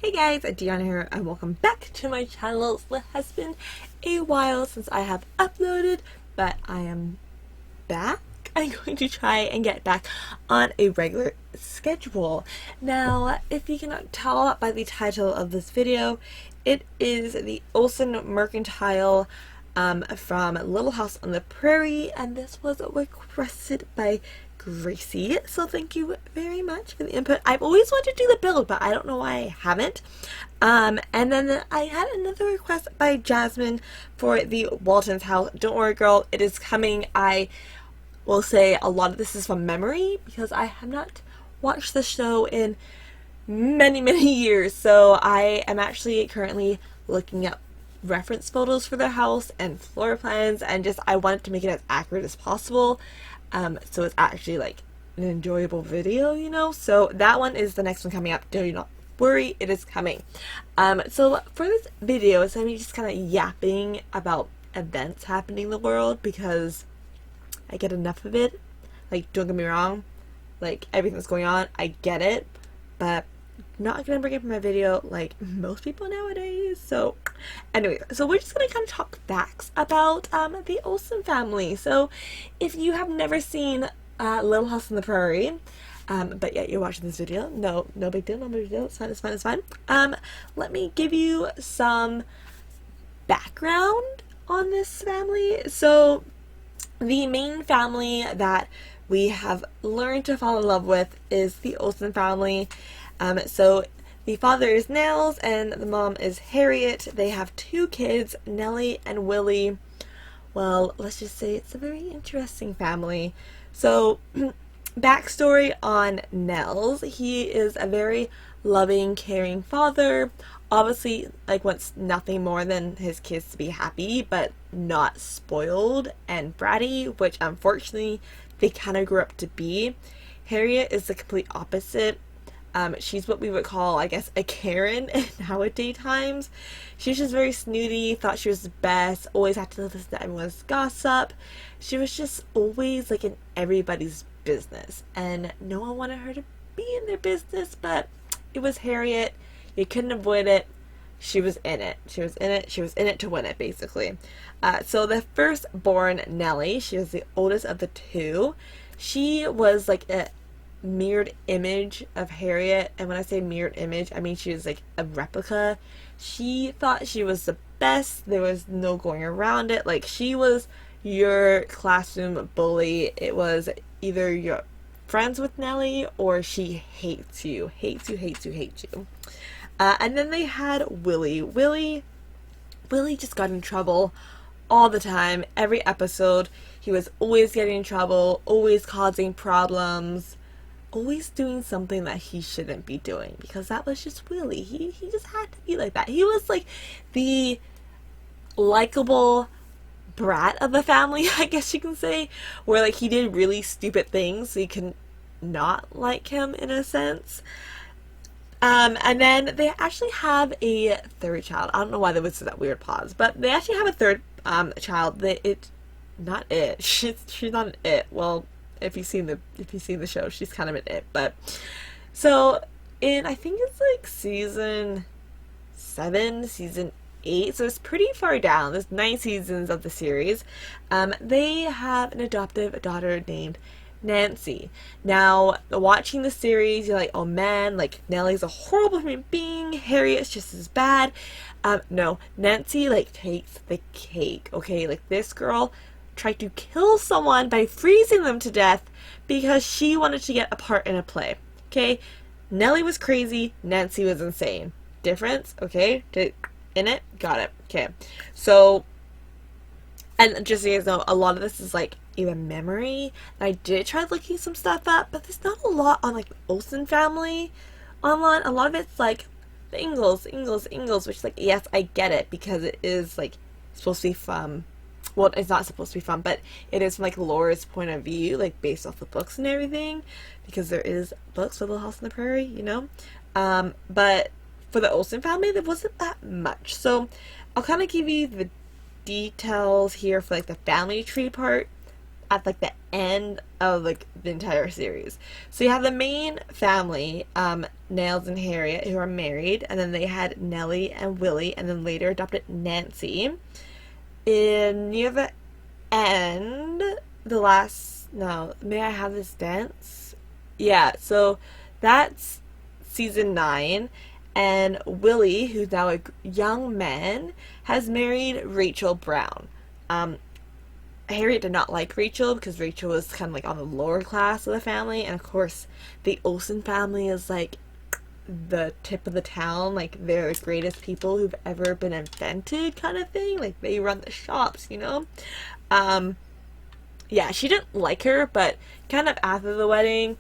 Hey guys, Deanna here and welcome back to my channel. It has been a while since I have uploaded, but I am back. I'm going to try and get back on a regular schedule. Now, if you cannot tell by the title of this video, it is the Oleson Mercantile from Little House on the Prairie, and this was requested by Gracie, so thank you very much for the input. I've always wanted to do the build, but I don't know why I haven't. And then I had another request by Jasmine for the Walton's house. Don't worry, girl, it is coming. I will say a lot of this is from memory because I have not watched the show in many years, so I am actually currently looking up reference photos for their house and floor plans, and just I wanted to make it as accurate as possible. So it's actually like an enjoyable video, you know? So that one is the next one coming up. Do not worry, it is coming. So for this video, it's going to be just kind of yapping about events happening in the world because I get enough of it. Like, don't get me wrong, like everything that's going on, I get it, but not gonna bring it from my video like most people nowadays. So anyway, so we're just gonna kind of talk facts about the Oleson family. So if you have never seen Little House on the Prairie, but yet you're watching this video, no big deal, no big deal, it's fine. Let me give you some background on this family. So the main family that we have learned to fall in love with is the Oleson family. So the father is Nels and the mom is Harriet. They have two kids, Nellie and Willie. Well, let's just say it's a very interesting family. So, backstory on Nels. He is a very loving, caring father. Obviously, like, wants nothing more than his kids to be happy, but not spoiled and bratty, which unfortunately they kind of grew up to be. Harriet is the complete opposite. She's what we would call, I guess, a Karen in nowadays times. She was just very snooty, thought she was the best, always had to listen to everyone's gossip. She was just always like in everybody's business, and no one wanted her to be in their business, but it was Harriet. You couldn't avoid it. She was in it. She was in it to win it, basically. So the firstborn, Nellie, she was the oldest of the two. She was like a mirrored image of Harriet, and when I say mirrored image, I mean she was like a replica. She thought she was the best. There was no going around it. Like, she was your classroom bully. It was either you're friends with Nellie or she hates you. And then they had Willie. Willie just got in trouble all the time. Every episode he was always getting in trouble, always causing problems, always doing something that he shouldn't be doing, because that was just Willie. He just had to be like that. He was like the likable brat of the family, I guess you can say, where like he did really stupid things so you can not like him in a sense. And then they actually have a third child. I don't know why there was that weird pause, but they actually have a third child. She's not an it. Well, if you've seen the show, she's kind of an it. But so in, I think it's like season 7, season 8, so it's pretty far down. There's 9 seasons of the series. They have an adoptive daughter named Nancy. Now, watching the series, you're like, oh man, like Nellie's a horrible human being, Harriet's just as bad. No, Nancy like takes the cake. Okay, like this girl tried to kill someone by freezing them to death because she wanted to get a part in a play. Okay, Nellie was crazy, Nancy was insane. Difference, okay? In it, got it. Okay, so, and just so you guys know, a lot of this is like even memory. I did try looking some stuff up, but there's not a lot on like the Oleson family online. A lot of it's like the Ingalls, which, like, yes, I get it because it is like supposed to be from, well, it's not supposed to be from, but it is from like Laura's point of view, like based off the books and everything, because there is books for Little House on the Prairie, you know. But for the Oleson family, there wasn't that much. So I'll kind of give you the details here for like the family tree part. at like the end of like the entire series. So you have the main family, Nels and Harriet, who are married, and then they had Nellie and Willie, and then later adopted Nancy. In near the end, the last, no, may I have this dance? Yeah, so that's season 9, and Willie, who's now a young man, has married Rachel Brown. Harriet did not like Rachel because Rachel was kind of like on the lower class of the family, and of course the Oleson family is like the tip of the town, like they're the greatest people who've ever been invented kind of thing, like they run the shops, you know. Yeah, she didn't like her, but kind of after the wedding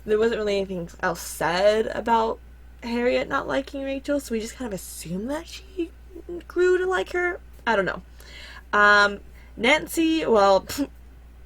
there wasn't really anything else said about Harriet not liking Rachel, so we just kind of assumed that she grew to like her. I don't know. Nancy, well,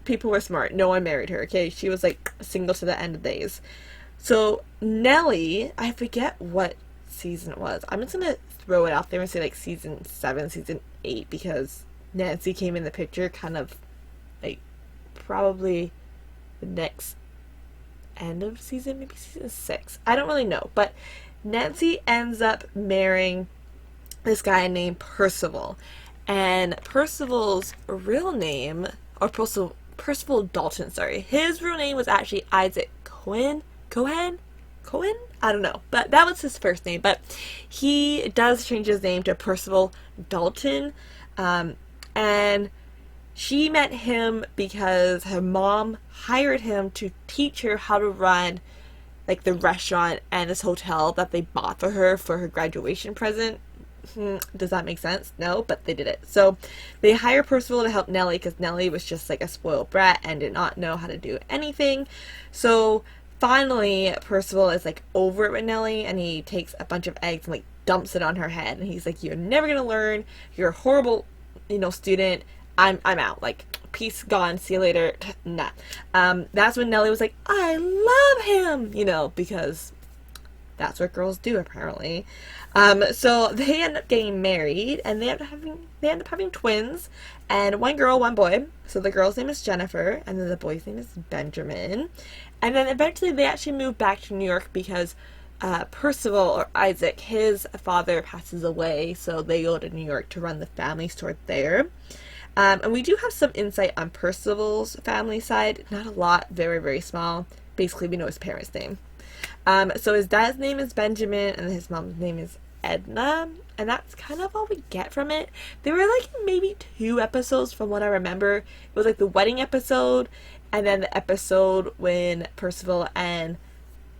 people were smart. No one married her, okay? She was like single to the end of days. So Nellie, I forget what season it was. I'm just gonna throw it out there and say like season 7, season 8, because Nancy came in the picture kind of like probably the next end of season, maybe season 6. I don't really know, but Nancy ends up marrying this guy named Percival. And Percival's real name, or Percival Dalton, sorry. His real name was actually Isaac Cohen? I don't know. But that was his first name. But he does change his name to Percival Dalton. And she met him because her mom hired him to teach her how to run like the restaurant and this hotel that they bought for her graduation present. Does that make sense? No, but they did it. So they hire Percival to help Nellie because Nellie was just like a spoiled brat and did not know how to do anything. So finally Percival is like over it with Nellie, and he takes a bunch of eggs and like dumps it on her head, and he's like, you're never gonna learn, you're a horrible, you know, student, I'm out, like peace, gone, see you later. Nah. That's when Nellie was like, I love him, you know, because that's what girls do apparently. So they end up getting married, and they end up having twins, and one girl, one boy. So the girl's name is Jennifer, and then the boy's name is Benjamin. And then eventually they actually move back to New York because Percival, or Isaac, his father passes away, so they go to New York to run the family store there. And we do have some insight on Percival's family side. Not a lot, very, very small. Basically, we know his parents' name. So his dad's name is Benjamin, and his mom's name is Edna, and that's kind of all we get from it. There were like maybe 2 episodes from what I remember. It was like the wedding episode, and then the episode when Percival and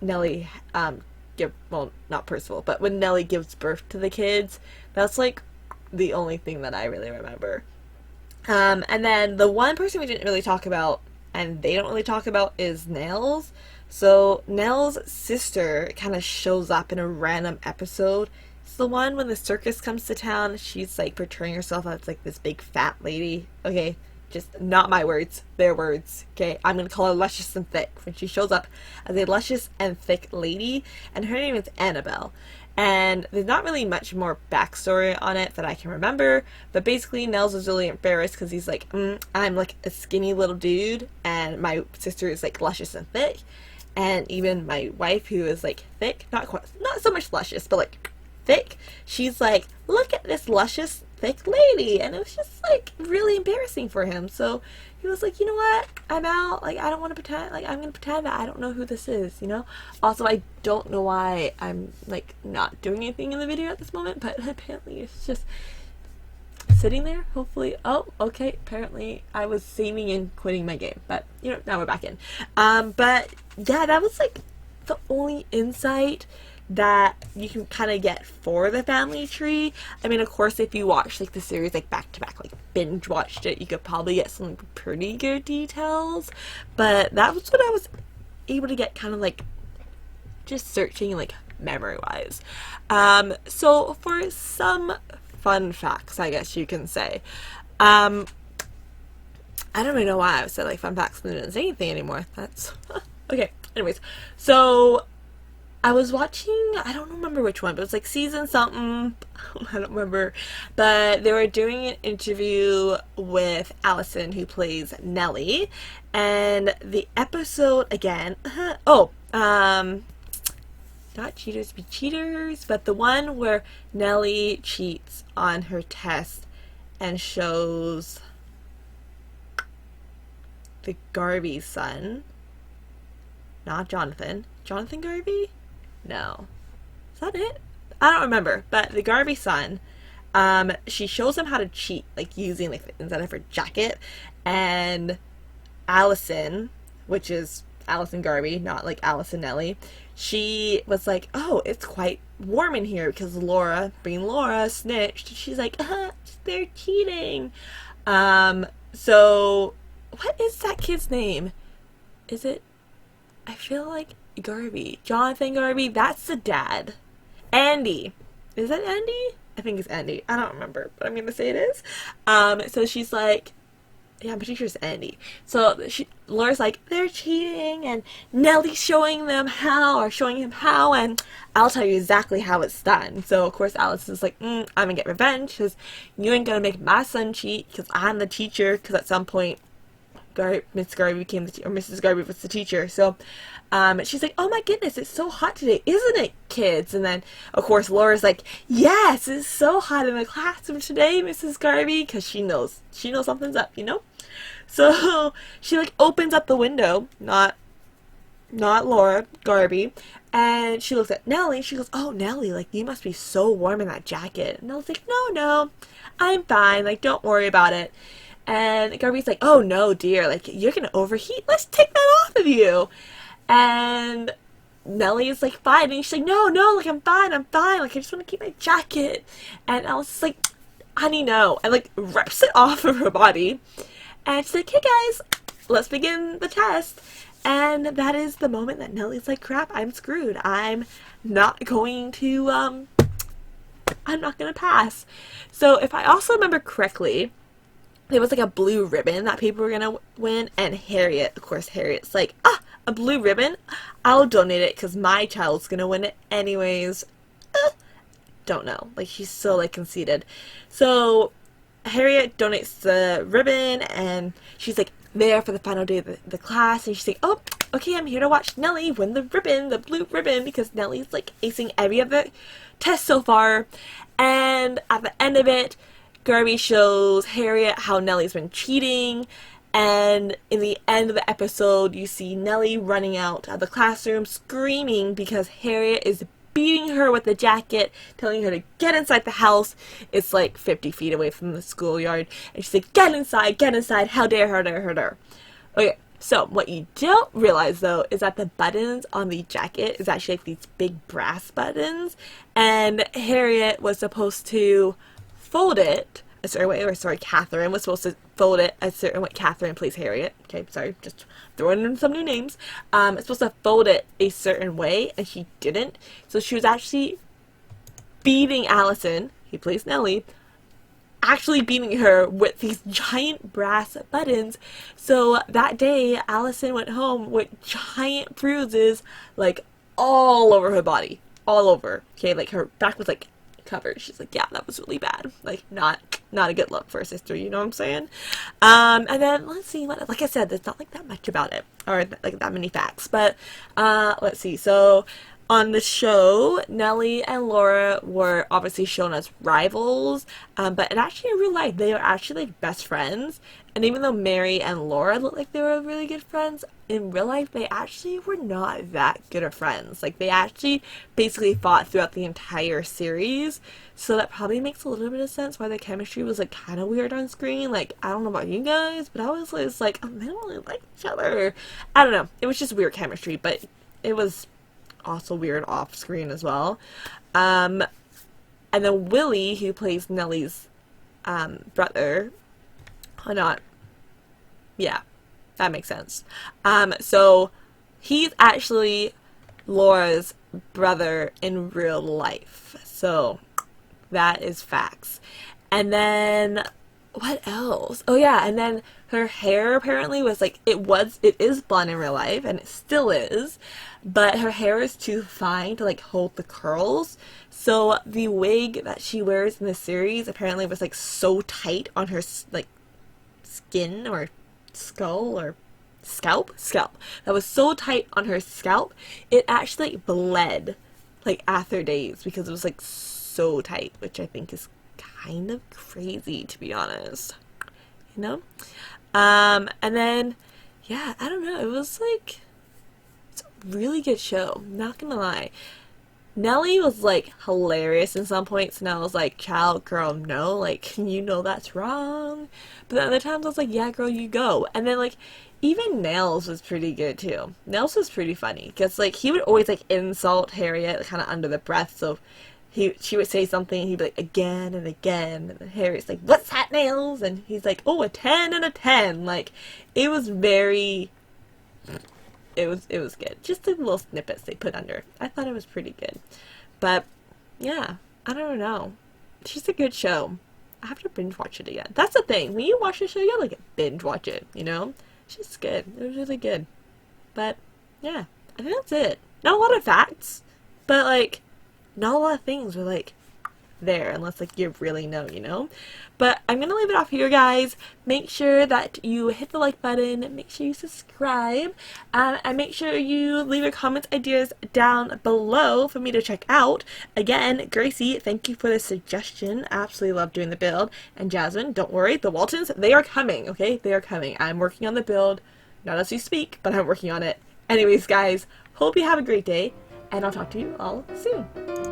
Nellie not Percival, but when Nellie gives birth to the kids. That's like the only thing that I really remember. And then the one person we didn't really talk about, and they don't really talk about, is Nels. So Nell's sister kind of shows up in a random episode. It's the one when the circus comes to town. She's like portraying herself as like this big fat lady. Okay, just not my words, their words. Okay, I'm gonna call her luscious and thick when she shows up as a luscious and thick lady, and her name is Annabelle. And there's not really much more backstory on it that I can remember, but basically Nels is really embarrassed because he's like, I'm like a skinny little dude, and my sister is like luscious and thick. And even my wife, who is like thick, not so much luscious, but like thick, she's like, look at this luscious thick lady. And it was just like really embarrassing for him. So he was like, you know what, I'm out, like I don't want to pretend, like I'm gonna pretend that I don't know who this is, you know. Also, I don't know why I'm like not doing anything in the video at this moment, but apparently it's just sitting there. Hopefully, oh okay, apparently I was saving and quitting my game, but you know, now we're back in. But yeah, that was like the only insight that you can kind of get for the family tree. I mean, of course, if you watch like the series like back to back, like binge watched it, you could probably get some pretty good details, but that was what I was able to get kind of like just searching like memory wise. So for some fun facts, I guess you can say, I don't really know why I said like fun facts and didn't say anything anymore. That's okay. Anyways, so I was watching, I don't remember which one, but it was like season something. I don't remember. But they were doing an interview with Allison, who plays Nellie. And the episode, again, not Cheaters Be Cheaters, but the one where Nellie cheats on her test and shows the Garvey son. Not Jonathan. Jonathan Garvey? No. Is that it? I don't remember. But the Garvey son, she shows him how to cheat, like using like the inside of her jacket. And Allison, which is Allison Garvey, not like Allison Nellie, she was like, oh, it's quite warm in here because Laura, being Laura, snitched. She's like, they're cheating. So what is that kid's name? Is it, I feel like Garvey. Jonathan Garvey, that's the dad. Andy. Is that Andy? I think it's Andy. I don't remember, but I'm going to say it is. So she's like, yeah, I'm pretty sure it's Andy. So Laura's like, they're cheating, and Nellie's showing him how, and I'll tell you exactly how it's done. So, of course, Alice is like, I'm going to get revenge, because you ain't going to make my son cheat, because I'm the teacher, because at some point, Miss Garvey became or Mrs. Garvey was the teacher. So, she's like, oh my goodness, it's so hot today, isn't it, kids? And then, of course, Laura's like, yes, it's so hot in the classroom today, Mrs. Garvey, because she knows something's up, you know? So, she, like, opens up the window, not Laura Garvey, and she looks at Nellie. She goes, oh, Nellie, like, you must be so warm in that jacket. And Nellie's like, no, I'm fine, like, don't worry about it. And Garvey's like, oh no, dear, like, you're gonna overheat. Let's take that off of you. And Nellie's like, fine. And she's like, no, like, I'm fine. Like, I just want to keep my jacket. And Alice is like, honey, no. And, like, rips it off of her body. And she's like, hey, guys, let's begin the test. And that is the moment that Nellie's like, crap, I'm screwed. I'm not going to pass. So if I also remember correctly, there was like a blue ribbon that people were gonna win, and Harriet's like, a blue ribbon? I'll donate it because my child's gonna win it anyways. Don't know. Like, she's so, like, conceited. So Harriet donates the ribbon, and she's like there for the final day of the class, and she's like, oh, okay, I'm here to watch Nellie win the ribbon, the blue ribbon, because Nellie's like acing every other test so far. And at the end of it, Garvey shows Harriet how Nellie's been cheating, and in the end of the episode, you see Nellie running out of the classroom screaming because Harriet is beating her with the jacket, telling her to get inside the house. It's like 50 feet away from the schoolyard, and she's like, get inside, how dare her. Okay, so what you don't realize, though, is that the buttons on the jacket is actually like these big brass buttons, and Harriet was supposed to fold it a certain way, Catherine was supposed to fold it a certain way. Catherine plays Harriet. Okay, sorry, just throwing in some new names. It's supposed to fold it a certain way, and she didn't. So she was actually beating Allison, who plays Nellie, actually beating her with these giant brass buttons. So that day, Allison went home with giant bruises, like, all over her body. All over. Okay, like, her back was, like, covered. She's like, yeah, that was really bad. Like, not a good look for a sister, you know what I'm saying? And then let's see what, like I said, there's not like that much about it, or like that many facts, but let's see. So on the show, Nellie and Laura were obviously shown as rivals, but actually in real life, they were actually like best friends. And even though Mary and Laura looked like they were really good friends, in real life, they actually were not that good of friends. Like, they actually basically fought throughout the entire series, so that probably makes a little bit of sense why the chemistry was, like, kind of weird on screen. Like, I don't know about you guys, but I was like, oh, they don't really like each other. I don't know. It was just weird chemistry, but it was also weird off screen as well. And then Willie, who plays Nellie's brother, yeah, that makes sense. So he's actually Laura's brother in real life. So that is facts. And then what else? Oh yeah, and then her hair apparently was like it is blonde in real life and it still is, but her hair is too fine to like hold the curls. So the wig that she wears in the series apparently was like so tight on her like skin or skull or scalp that was so tight on her scalp it actually like bled like after days because it was like so tight, which I think is kind of crazy to be honest, you know. And then yeah, I don't know, it was like it's a really good show, not gonna lie. Nellie was like hilarious in some points, and I was like, child, girl, no, like, you know that's wrong. But then other times I was like, yeah, girl, you go. And then, like, even Nails was pretty good too. Nails was pretty funny because, like, he would always like insult Harriet kind of under the breath. So she would say something, he'd be like, again and again. And then Harriet's like, what's that, Nails? And he's like, oh, a 10 and a 10. Like, it was very it was good. Just the little snippets they put under. I thought it was pretty good. But yeah, I don't know. It's just a good show. I have to binge watch it again. That's the thing. When you watch a show, you gotta like binge watch it, you know? It's just good. It was really good. But yeah, I think that's it. Not a lot of facts, but like not a lot of things were like there unless like you really know, you know. But I'm gonna leave it off here, guys. Make sure that you hit the like button, make sure you subscribe, and make sure you leave your comments, ideas down below for me to check out. Again, Gracie, thank you for the suggestion. I absolutely love doing the build. And Jasmine, don't worry, the Waltons, they are coming, okay? They are coming. I'm working on the build, not as we speak, but I'm working on it. Anyways, guys, hope you have a great day, and I'll talk to you all soon.